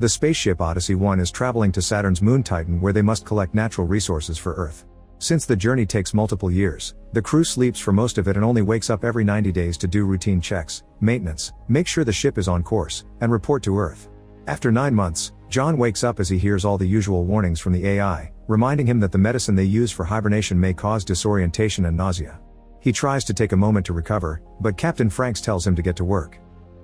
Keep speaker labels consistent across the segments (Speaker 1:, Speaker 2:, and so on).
Speaker 1: The spaceship Odyssey 1 is traveling to Saturn's moon Titan, where they must collect natural resources for Earth. Since the journey takes multiple years, the crew sleeps for most of it and only wakes up every 90 days to do routine checks, maintenance, make sure the ship is on course, and report to Earth. After 9 months, John wakes up as he hears all the usual warnings from the AI, reminding him that the medicine they use for hibernation may cause disorientation and nausea. He tries to take a moment to recover, but Captain Franks tells him to get to work.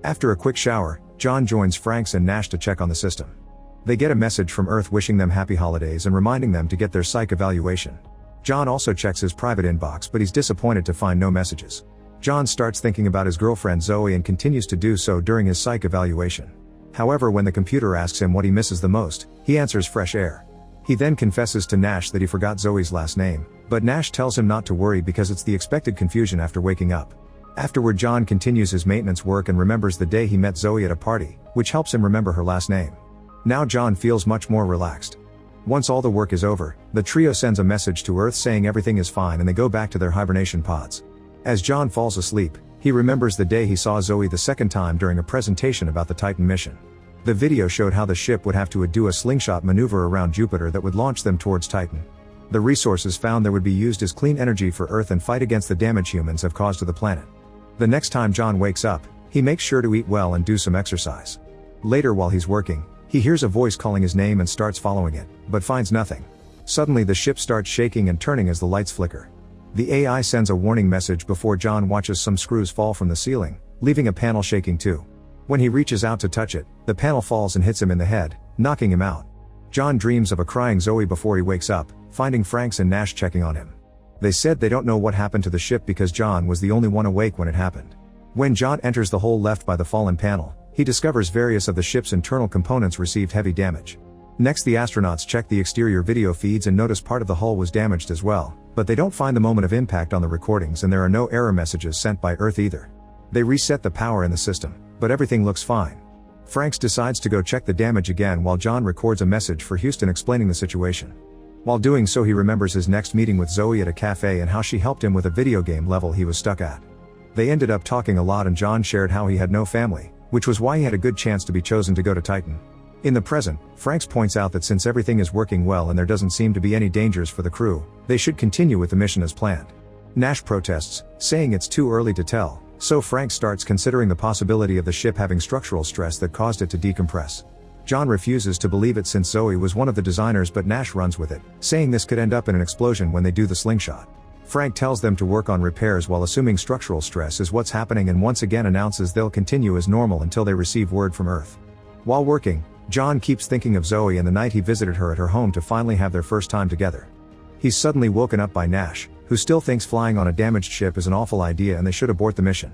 Speaker 1: After a quick shower, John joins Franks and Nash to check on the system. They get a message from Earth wishing them happy holidays and reminding them to get their psych evaluation. John also checks his private inbox, but he's disappointed to find no messages. John starts thinking about his girlfriend Zoe and continues to do so during his psych evaluation. However, when the computer asks him what he misses the most, he answers fresh air. He then confesses to Nash that he forgot Zoe's last name, but Nash tells him not to worry because it's the expected confusion after waking up. Afterward, John continues his maintenance work and remembers the day he met Zoe at a party, which helps him remember her last name. Now John feels much more relaxed. Once all the work is over, the trio sends a message to Earth saying everything is fine and they go back to their hibernation pods. As John falls asleep, he remembers the day he saw Zoe the second time during a presentation about the Titan mission. The video showed how the ship would have to do a slingshot maneuver around Jupiter that would launch them towards Titan. The resources found there would be used as clean energy for Earth and fight against the damage humans have caused to the planet. The next time John wakes up, he makes sure to eat well and do some exercise. Later, while he's working, he hears a voice calling his name and starts following it, but finds nothing. Suddenly the ship starts shaking and turning as the lights flicker. The AI sends a warning message before John watches some screws fall from the ceiling, leaving a panel shaking too. When he reaches out to touch it, the panel falls and hits him in the head, knocking him out. John dreams of a crying Zoe before he wakes up, finding Franks and Nash checking on him. They said they don't know what happened to the ship because John was the only one awake when it happened. When John enters the hole left by the fallen panel, he discovers various of the ship's internal components received heavy damage. Next, the astronauts check the exterior video feeds and notice part of the hull was damaged as well, but they don't find the moment of impact on the recordings and there are no error messages sent by Earth either. They reset the power in the system, but everything looks fine. Franks decides to go check the damage again while John records a message for Houston explaining the situation. While doing so, he remembers his next meeting with Zoe at a cafe and how she helped him with a video game level he was stuck at. They ended up talking a lot and John shared how he had no family, which was why he had a good chance to be chosen to go to Titan. In the present, Franks points out that since everything is working well and there doesn't seem to be any dangers for the crew, they should continue with the mission as planned. Nash protests, saying it's too early to tell, so Franks starts considering the possibility of the ship having structural stress that caused it to decompress. John refuses to believe it since Zoe was one of the designers, but Nash runs with it, saying this could end up in an explosion when they do the slingshot. Frank tells them to work on repairs while assuming structural stress is what's happening and once again announces they'll continue as normal until they receive word from Earth. While working, John keeps thinking of Zoe and the night he visited her at her home to finally have their first time together. He's suddenly woken up by Nash, who still thinks flying on a damaged ship is an awful idea and they should abort the mission.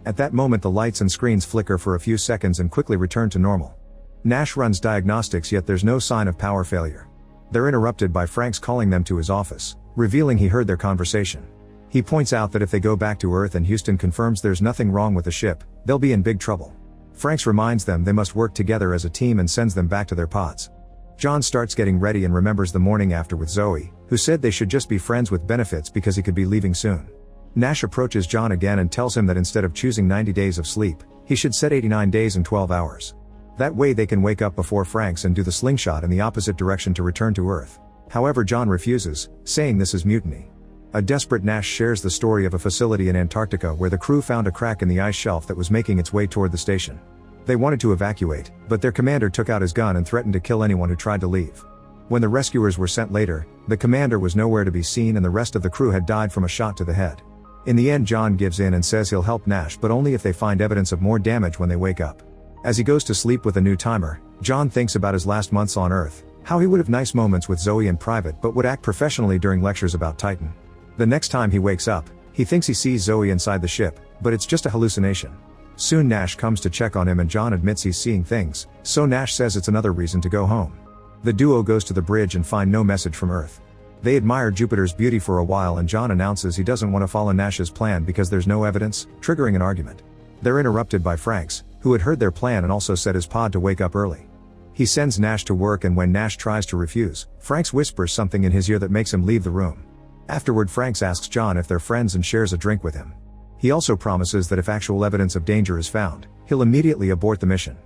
Speaker 1: At that moment, the lights and screens flicker for a few seconds and quickly return to normal. Nash runs diagnostics, yet there's no sign of power failure. They're interrupted by Franks calling them to his office, revealing he heard their conversation. He points out that if they go back to Earth and Houston confirms there's nothing wrong with the ship, they'll be in big trouble. Franks reminds them they must work together as a team and sends them back to their pods. John starts getting ready and remembers the morning after with Zoe, who said they should just be friends with benefits because he could be leaving soon. Nash approaches John again and tells him that instead of choosing 90 days of sleep, he should set 89 days and 12 hours. That way they can wake up before Franks and do the slingshot in the opposite direction to return to Earth. However, John refuses, saying this is mutiny. A desperate Nash shares the story of a facility in Antarctica where the crew found a crack in the ice shelf that was making its way toward the station. They wanted to evacuate, but their commander took out his gun and threatened to kill anyone who tried to leave. When the rescuers were sent later, the commander was nowhere to be seen and the rest of the crew had died from a shot to the head. In the end, John gives in and says he'll help Nash, but only if they find evidence of more damage when they wake up. As he goes to sleep with a new timer, John thinks about his last months on Earth, how he would have nice moments with Zoe in private but would act professionally during lectures about Titan. The next time he wakes up, he thinks he sees Zoe inside the ship, but it's just a hallucination. Soon Nash comes to check on him and John admits he's seeing things, so Nash says it's another reason to go home. The duo goes to the bridge and find no message from Earth. They admire Jupiter's beauty for a while and John announces he doesn't want to follow Nash's plan because there's no evidence, triggering an argument. They're interrupted by Franks, who had heard their plan and also set his pod to wake up early. He sends Nash to work and when Nash tries to refuse, Franks whispers something in his ear that makes him leave the room. Afterward, Franks asks John if they're friends and shares a drink with him. He also promises that if actual evidence of danger is found, he'll immediately abort the mission.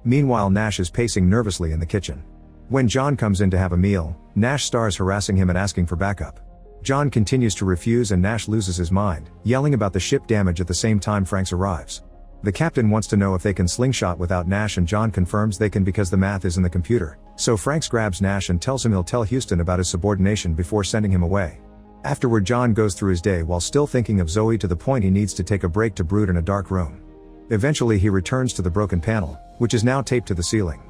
Speaker 1: Meanwhile, Nash is pacing nervously in the kitchen. When John comes in to have a meal, Nash starts harassing him and asking for backup. John continues to refuse and Nash loses his mind, yelling about the ship damage at the same time Franks arrives. The captain wants to know if they can slingshot without Nash and John confirms they can because the math is in the computer, so Franks grabs Nash and tells him he'll tell Houston about his subordination before sending him away. Afterward, John goes through his day while still thinking of Zoe to the point he needs to take a break to brood in a dark room. Eventually he returns to the broken panel, which is now taped to the ceiling.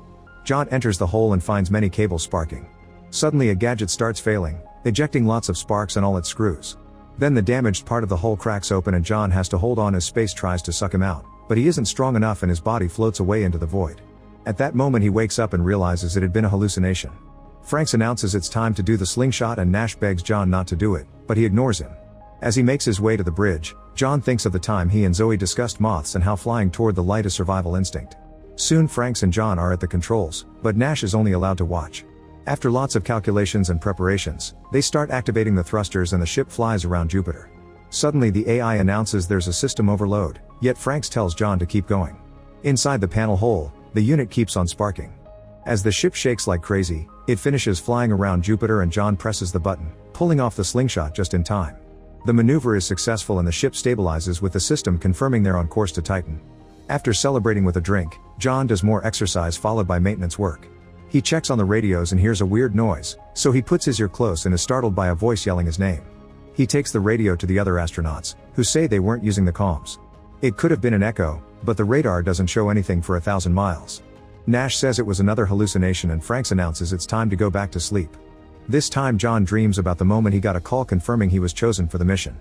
Speaker 1: John enters the hole and finds many cables sparking. Suddenly a gadget starts failing, ejecting lots of sparks and all its screws. Then the damaged part of the hole cracks open and John has to hold on as space tries to suck him out, but he isn't strong enough and his body floats away into the void. At that moment he wakes up and realizes it had been a hallucination. Franks announces it's time to do the slingshot and Nash begs John not to do it, but he ignores him. As he makes his way to the bridge, John thinks of the time he and Zoe discussed moths and how flying toward the light is survival instinct. Soon Franks and John are at the controls, but Nash is only allowed to watch. After lots of calculations and preparations, they start activating the thrusters and the ship flies around Jupiter. Suddenly the AI announces there's a system overload, yet Franks tells John to keep going. Inside the panel hole, the unit keeps on sparking. As the ship shakes like crazy, it finishes flying around Jupiter and John presses the button, pulling off the slingshot just in time. The maneuver is successful and the ship stabilizes with the system confirming they're on course to Titan. After celebrating with a drink, John does more exercise followed by maintenance work. He checks on the radios and hears a weird noise, so he puts his ear close and is startled by a voice yelling his name. He takes the radio to the other astronauts, who say they weren't using the comms. It could have been an echo, but the radar doesn't show anything for 1,000 miles. Nash says it was another hallucination and Franks announces it's time to go back to sleep. This time John dreams about the moment he got a call confirming he was chosen for the mission.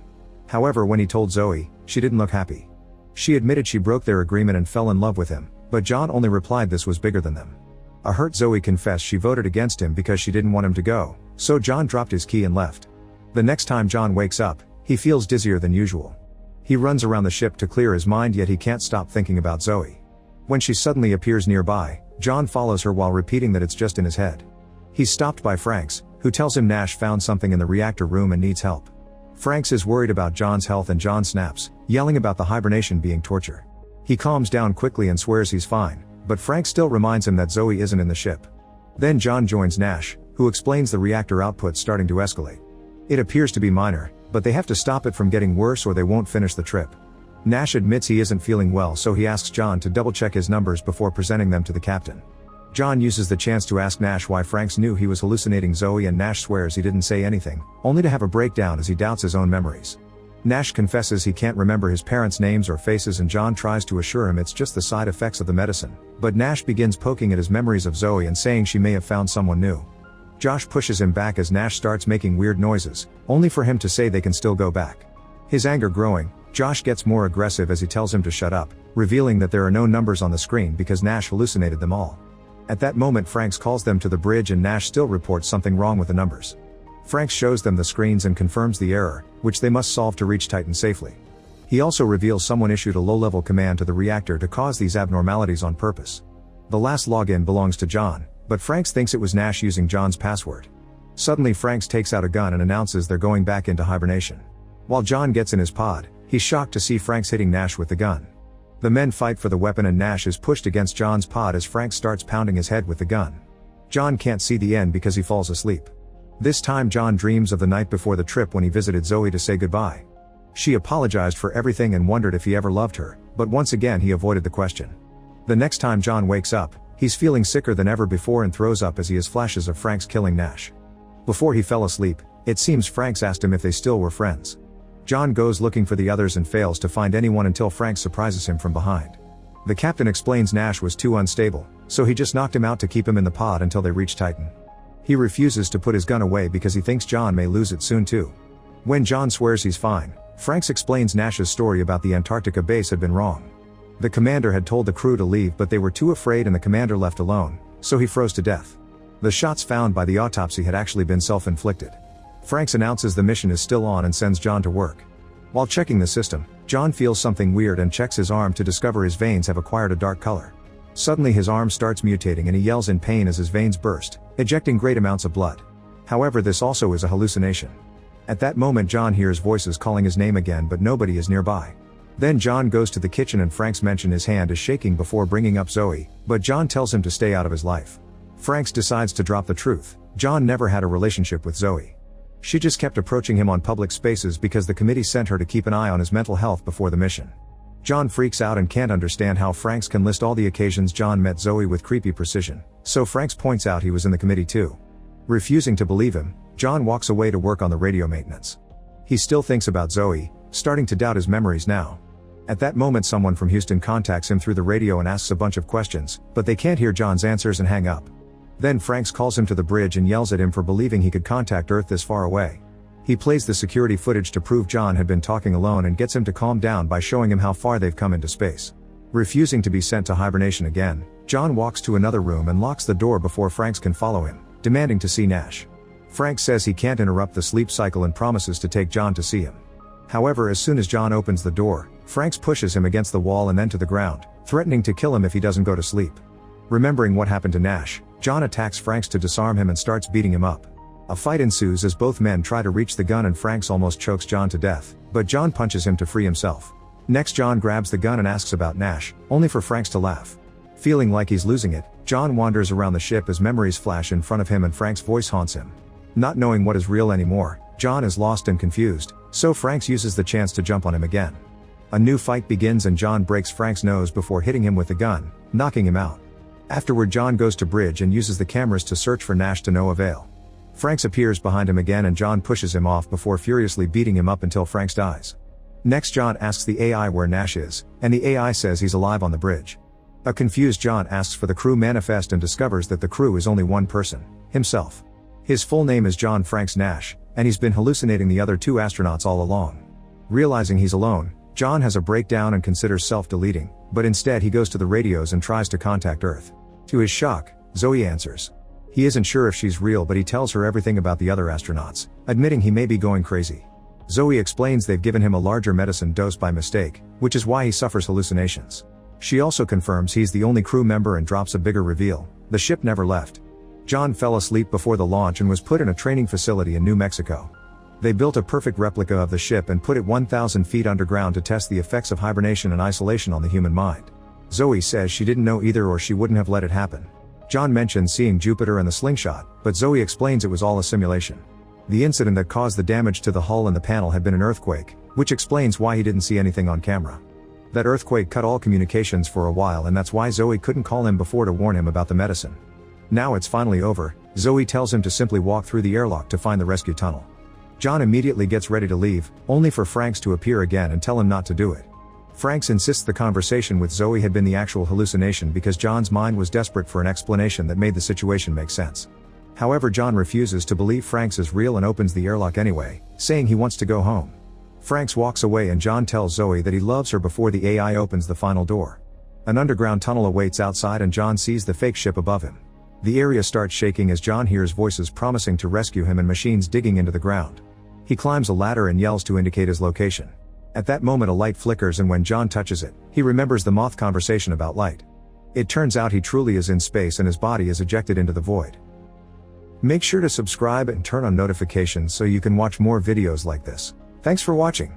Speaker 1: However, when he told Zoe, she didn't look happy. She admitted she broke their agreement and fell in love with him, but John only replied this was bigger than them. A hurt Zoe confessed she voted against him because she didn't want him to go, so John dropped his key and left. The next time John wakes up, he feels dizzier than usual. He runs around the ship to clear his mind, yet he can't stop thinking about Zoe. When she suddenly appears nearby, John follows her while repeating that it's just in his head. He's stopped by Franks, who tells him Nash found something in the reactor room and needs help. Franks is worried about John's health and John snaps, yelling about the hibernation being torture. He calms down quickly and swears he's fine, but Franks still reminds him that Zoe isn't in the ship. Then John joins Nash, who explains the reactor output starting to escalate. It appears to be minor, but they have to stop it from getting worse or they won't finish the trip. Nash admits he isn't feeling well, so he asks John to double-check his numbers before presenting them to the captain. John uses the chance to ask Nash why Franks knew he was hallucinating Zoe and Nash swears he didn't say anything, only to have a breakdown as he doubts his own memories. Nash confesses he can't remember his parents' names or faces and John tries to assure him it's just the side effects of the medicine, but Nash begins poking at his memories of Zoe and saying she may have found someone new. Josh pushes him back as Nash starts making weird noises, only for him to say they can still go back. His anger growing, Josh gets more aggressive as he tells him to shut up, revealing that there are no numbers on the screen because Nash hallucinated them all. At that moment Franks calls them to the bridge and Nash still reports something wrong with the numbers. Franks shows them the screens and confirms the error, which they must solve to reach Titan safely. He also reveals someone issued a low-level command to the reactor to cause these abnormalities on purpose. The last login belongs to John, but Franks thinks it was Nash using John's password. Suddenly Franks takes out a gun and announces they're going back into hibernation. While John gets in his pod, he's shocked to see Franks hitting Nash with the gun. The men fight for the weapon and Nash is pushed against John's pod as Franks starts pounding his head with the gun. John can't see the end because he falls asleep. This time John dreams of the night before the trip when he visited Zoe to say goodbye. She apologized for everything and wondered if he ever loved her, but once again he avoided the question. The next time John wakes up, he's feeling sicker than ever before and throws up as he has flashes of Franks killing Nash. Before he fell asleep, it seems Franks asked him if they still were friends. John goes looking for the others and fails to find anyone until Franks surprises him from behind. The captain explains Nash was too unstable, so he just knocked him out to keep him in the pod until they reach Titan. He refuses to put his gun away because he thinks John may lose it soon too. When John swears he's fine, Franks explains Nash's story about the Antarctica base had been wrong. The commander had told the crew to leave but they were too afraid and the commander left alone, so he froze to death. The shots found by the autopsy had actually been self-inflicted. Franks announces the mission is still on and sends John to work. While checking the system, John feels something weird and checks his arm to discover his veins have acquired a dark color. Suddenly his arm starts mutating and he yells in pain as his veins burst, ejecting great amounts of blood. However, this also is a hallucination. At that moment John hears voices calling his name again but nobody is nearby. Then John goes to the kitchen and Frank's mention his hand is shaking before bringing up Zoe, but John tells him to stay out of his life. Franks decides to drop the truth. John never had a relationship with Zoe. She just kept approaching him on public spaces because the committee sent her to keep an eye on his mental health before the mission. John freaks out and can't understand how Franks can list all the occasions John met Zoe with creepy precision, so Franks points out he was in the committee too. Refusing to believe him, John walks away to work on the radio maintenance. He still thinks about Zoe, starting to doubt his memories now. At that moment someone from Houston contacts him through the radio and asks a bunch of questions, but they can't hear John's answers and hang up. Then Franks calls him to the bridge and yells at him for believing he could contact Earth this far away. He plays the security footage to prove John had been talking alone and gets him to calm down by showing him how far they've come into space. Refusing to be sent to hibernation again, John walks to another room and locks the door before Franks can follow him, demanding to see Nash. Franks says he can't interrupt the sleep cycle and promises to take John to see him. However, as soon as John opens the door, Franks pushes him against the wall and then to the ground, threatening to kill him if he doesn't go to sleep. Remembering what happened to Nash, John attacks Franks to disarm him and starts beating him up. A fight ensues as both men try to reach the gun and Franks almost chokes John to death, but John punches him to free himself. Next John grabs the gun and asks about Nash, only for Franks to laugh. Feeling like he's losing it, John wanders around the ship as memories flash in front of him and Frank's voice haunts him. Not knowing what is real anymore, John is lost and confused, so Franks uses the chance to jump on him again. A new fight begins and John breaks Frank's nose before hitting him with the gun, knocking him out. Afterward John goes to bridge and uses the cameras to search for Nash to no avail. Franks appears behind him again and John pushes him off before furiously beating him up until Franks dies. Next John asks the AI where Nash is, and the AI says he's alive on the bridge. A confused John asks for the crew manifest and discovers that the crew is only one person, himself. His full name is John Franks Nash, and he's been hallucinating the other two astronauts all along. Realizing he's alone, John has a breakdown and considers self-deleting, but instead he goes to the radios and tries to contact Earth. To his shock, Zoe answers. He isn't sure if she's real but he tells her everything about the other astronauts, admitting he may be going crazy. Zoe explains they've given him a larger medicine dose by mistake, which is why he suffers hallucinations. She also confirms he's the only crew member and drops a bigger reveal: the ship never left. John fell asleep before the launch and was put in a training facility in New Mexico. They built a perfect replica of the ship and put it 1,000 feet underground to test the effects of hibernation and isolation on the human mind. Zoe says she didn't know either or she wouldn't have let it happen. John mentions seeing Jupiter and the slingshot, but Zoe explains it was all a simulation. The incident that caused the damage to the hull and the panel had been an earthquake, which explains why he didn't see anything on camera. That earthquake cut all communications for a while and that's why Zoe couldn't call him before to warn him about the medicine. Now it's finally over, Zoe tells him to simply walk through the airlock to find the rescue tunnel. John immediately gets ready to leave, only for Franks to appear again and tell him not to do it. Franks insists the conversation with Zoe had been the actual hallucination because John's mind was desperate for an explanation that made the situation make sense. However, John refuses to believe Franks is real and opens the airlock anyway, saying he wants to go home. Franks walks away and John tells Zoe that he loves her before the AI opens the final door. An underground tunnel awaits outside and John sees the fake ship above him. The area starts shaking as John hears voices promising to rescue him and machines digging into the ground. He climbs a ladder and yells to indicate his location. At that moment a light flickers and when John touches it, he remembers the moth conversation about light. It turns out he truly is in space and his body is ejected into the void. Make sure to subscribe and turn on notifications so you can watch more videos like this. Thanks for watching.